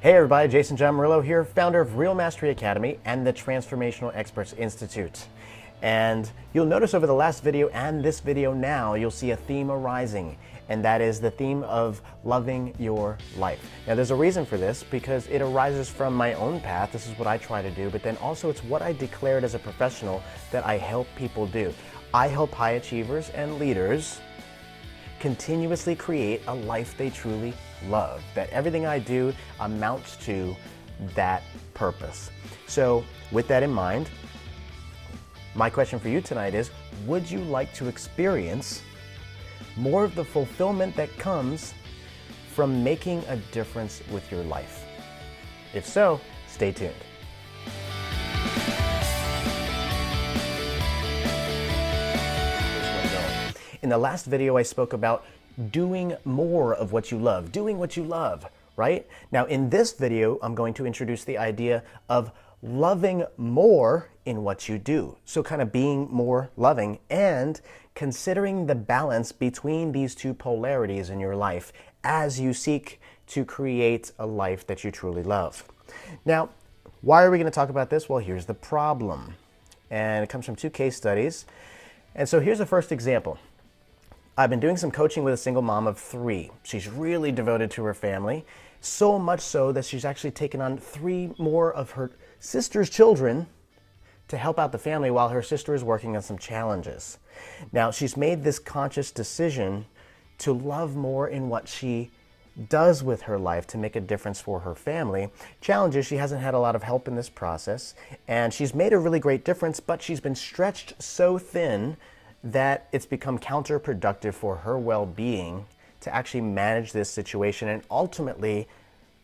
Hey everybody, Jason John Murillo here, founder of Real Mastery Academy and the Transformational Experts Institute. And you'll notice over the last video and this video now, you'll see a theme arising, and that is the theme of loving your life. Now there's a reason for this because it arises from my own path. This is what I try to do, but then also it's what I declared as a professional that I help people do. I help high achievers and leaders continuously create a life they truly love, that everything I do amounts to that purpose. So with that in mind, my question for you tonight is, would you like to experience more of the fulfillment that comes from making a difference with your life? If so, stay tuned. In the last video, I spoke about doing more of what you love, doing what you love, right? Now, in this video, I'm going to introduce the idea of loving more in what you do. So kind of being more loving and considering the balance between these two polarities in your life as you seek to create a life that you truly love. Now, why are we going to talk about this? Well, here's the problem. And it comes from two case studies. And so here's the first example. I've been doing some coaching with a single mom of 3. She's really devoted to her family, so much so that she's actually taken on 3 more of her sister's children to help out the family while her sister is working on some challenges. Now, she's made this conscious decision to love more in what she does with her life to make a difference for her family. Challenge is she hasn't had a lot of help in this process, and she's made a really great difference, but she's been stretched so thin that it's become counterproductive for her well-being to actually manage this situation, and ultimately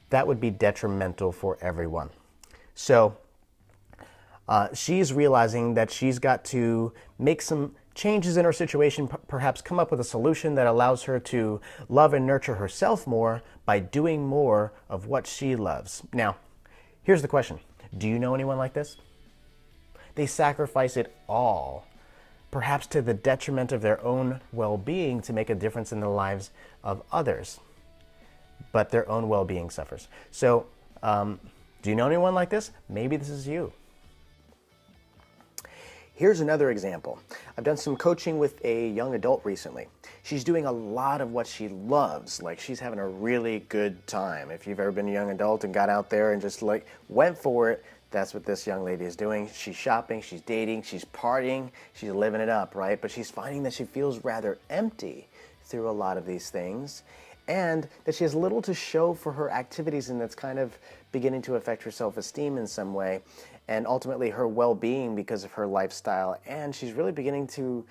that would be detrimental for everyone. So she's realizing that she's got to make some changes in her situation, perhaps come up with a solution that allows her to love and nurture herself more by doing more of what she loves. Now, here's the question. Do you know anyone like this? They sacrifice it all, perhaps to the detriment of their own well-being, to make a difference in the lives of others, but their own well-being suffers. So, do you know anyone like this? Maybe this is you. Here's another example. I've done some coaching with a young adult recently. She's doing a lot of what she loves, like she's having a really good time. If you've ever been a young adult and got out there and just went for it, that's what this young lady is doing. She's shopping, she's dating, she's partying, she's living it up, right? But she's finding that she feels rather empty through a lot of these things, and that she has little to show for her activities, and that's kind of beginning to affect her self-esteem in some way, and ultimately her well-being because of her lifestyle. And she's really beginning to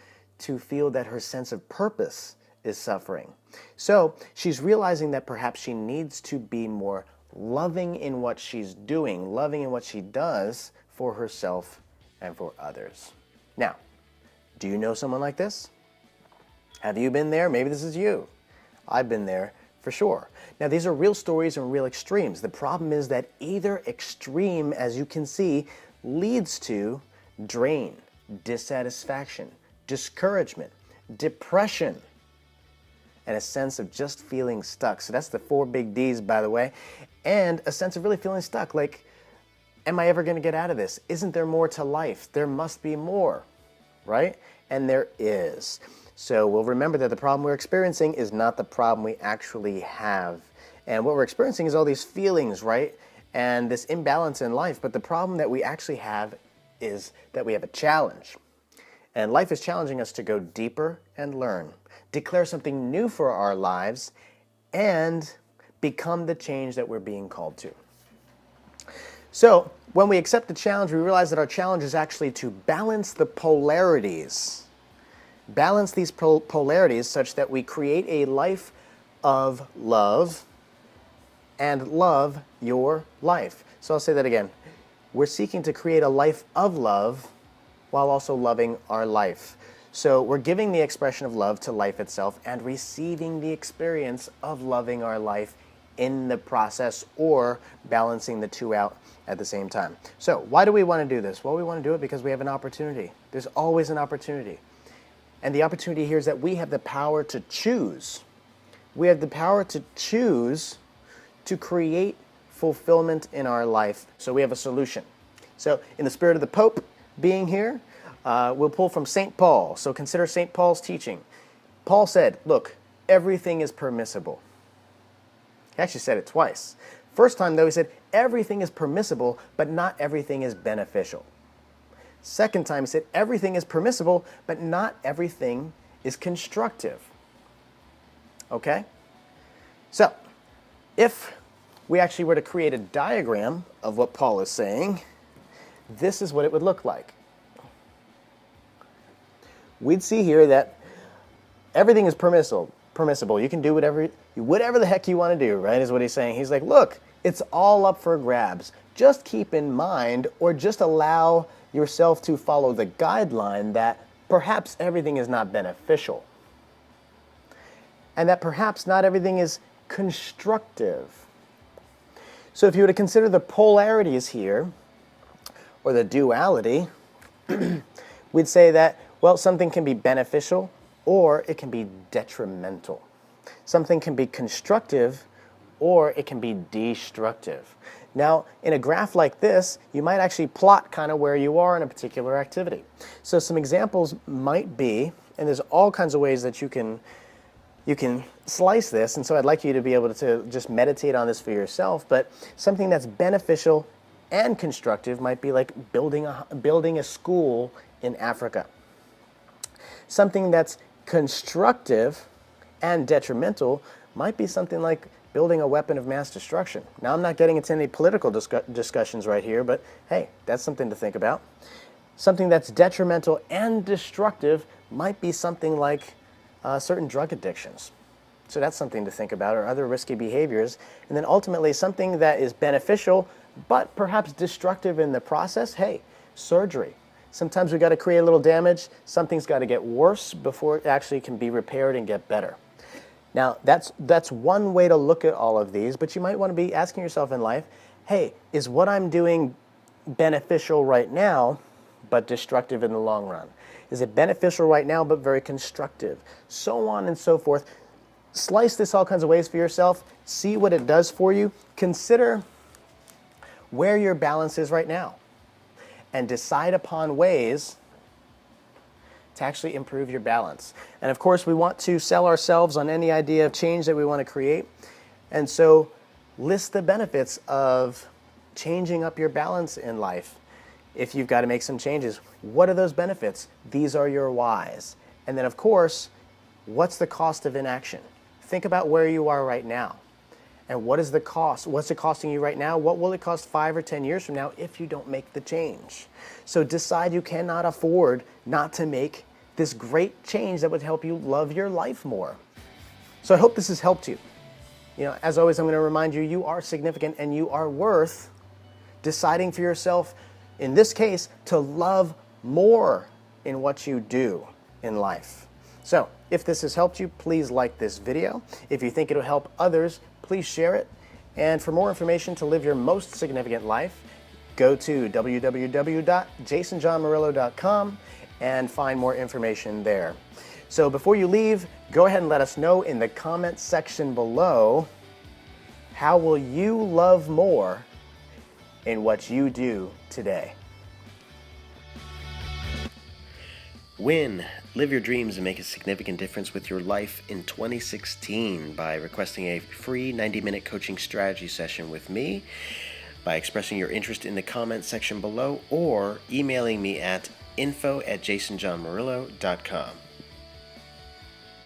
feel that her sense of purpose is suffering. So she's realizing that perhaps she needs to be more loving in what she's doing, loving in what she does for herself and for others. Now, do you know someone like this? Have you been there? Maybe this is you. I've been there for sure. Now, these are real stories and real extremes. The problem is that either extreme, as you can see, leads to drain, dissatisfaction, discouragement, depression, and a sense of just feeling stuck. So that's the 4 big D's, by the way. And a sense of really feeling stuck, like, am I ever going to get out of this? Isn't there more to life? There must be more, right? And there is. So we'll remember that the problem we're experiencing is not the problem we actually have. And what we're experiencing is all these feelings, right? And this imbalance in life. But the problem that we actually have is that we have a challenge. And life is challenging us to go deeper and learn, declare something new for our lives, and become the change that we're being called to. So when we accept the challenge, we realize that our challenge is actually to balance the polarities. Balance these polarities such that we create a life of love and love your life. So I'll say that again. We're seeking to create a life of love while also loving our life. So we're giving the expression of love to life itself and receiving the experience of loving our life in the process, or balancing the two out at the same time. So why do we want to do this? Well, we want to do it because we have an opportunity. There's always an opportunity. And the opportunity here is that we have the power to choose. We have the power to choose to create fulfillment in our life. So we have a solution. So in the spirit of the Pope being here, we'll pull from St. Paul. So consider St. Paul's teaching. Paul said, look, everything is permissible. He actually said it twice. First time, though, he said, everything is permissible, but not everything is beneficial. Second time, he said, everything is permissible, but not everything is constructive. Okay? So, if we actually were to create a diagram of what Paul is saying, this is what it would look like. We'd see here that everything is permissible. You can do whatever the heck you want to do, right, is what he's saying. He's like, look, it's all up for grabs. Just keep in mind, or just allow yourself to follow the guideline that perhaps everything is not beneficial. And that perhaps not everything is constructive. So if you were to consider the polarities here, or the duality, we'd say that, well, something can be beneficial or it can be detrimental. Something can be constructive or it can be destructive. Now, in a graph like this, you might actually plot kind of where you are in a particular activity. So some examples might be, and there's all kinds of ways that you can slice this, and so I'd like you to be able to just meditate on this for yourself, but something that's beneficial and constructive might be like building a school in Africa. Something that's constructive and detrimental might be something like building a weapon of mass destruction. Now, I'm not getting into any political discussions right here, but hey, that's something to think about. Something that's detrimental and destructive might be something like certain drug addictions. So that's something to think about, or other risky behaviors. And then ultimately, something that is beneficial, but perhaps destructive in the process, hey, surgery. Sometimes we've got to create a little damage. Something's got to get worse before it actually can be repaired and get better. Now, that's one way to look at all of these, but you might want to be asking yourself in life, hey, is what I'm doing beneficial right now, but destructive in the long run? Is it beneficial right now, but very constructive? So on and so forth. Slice this all kinds of ways for yourself. See what it does for you. Consider where your balance is right now, and decide upon ways to actually improve your balance. And of course, we want to sell ourselves on any idea of change that we want to create. And so list the benefits of changing up your balance in life. If you've got to make some changes, what are those benefits? These are your whys. And then of course, what's the cost of inaction? Think about where you are right now. And what is the cost? What's it costing you right now? What will it cost 5 or 10 years from now if you don't make the change? So decide you cannot afford not to make this great change that would help you love your life more. So I hope this has helped you. As always, I'm going to remind you, you are significant and you are worth deciding for yourself, in this case, to love more in what you do in life. So if this has helped you, please like this video. If you think it'll help others, please share it. And for more information to live your most significant life, go to www.jasonjohnmurillo.com and find more information there. So before you leave, go ahead and let us know in the comments section below, how will you love more in what you do today? Win. Live your dreams and make a significant difference with your life in 2016 by requesting a free 90-minute coaching strategy session with me, by expressing your interest in the comments section below, or emailing me at info@jasonjohnmurillo.com.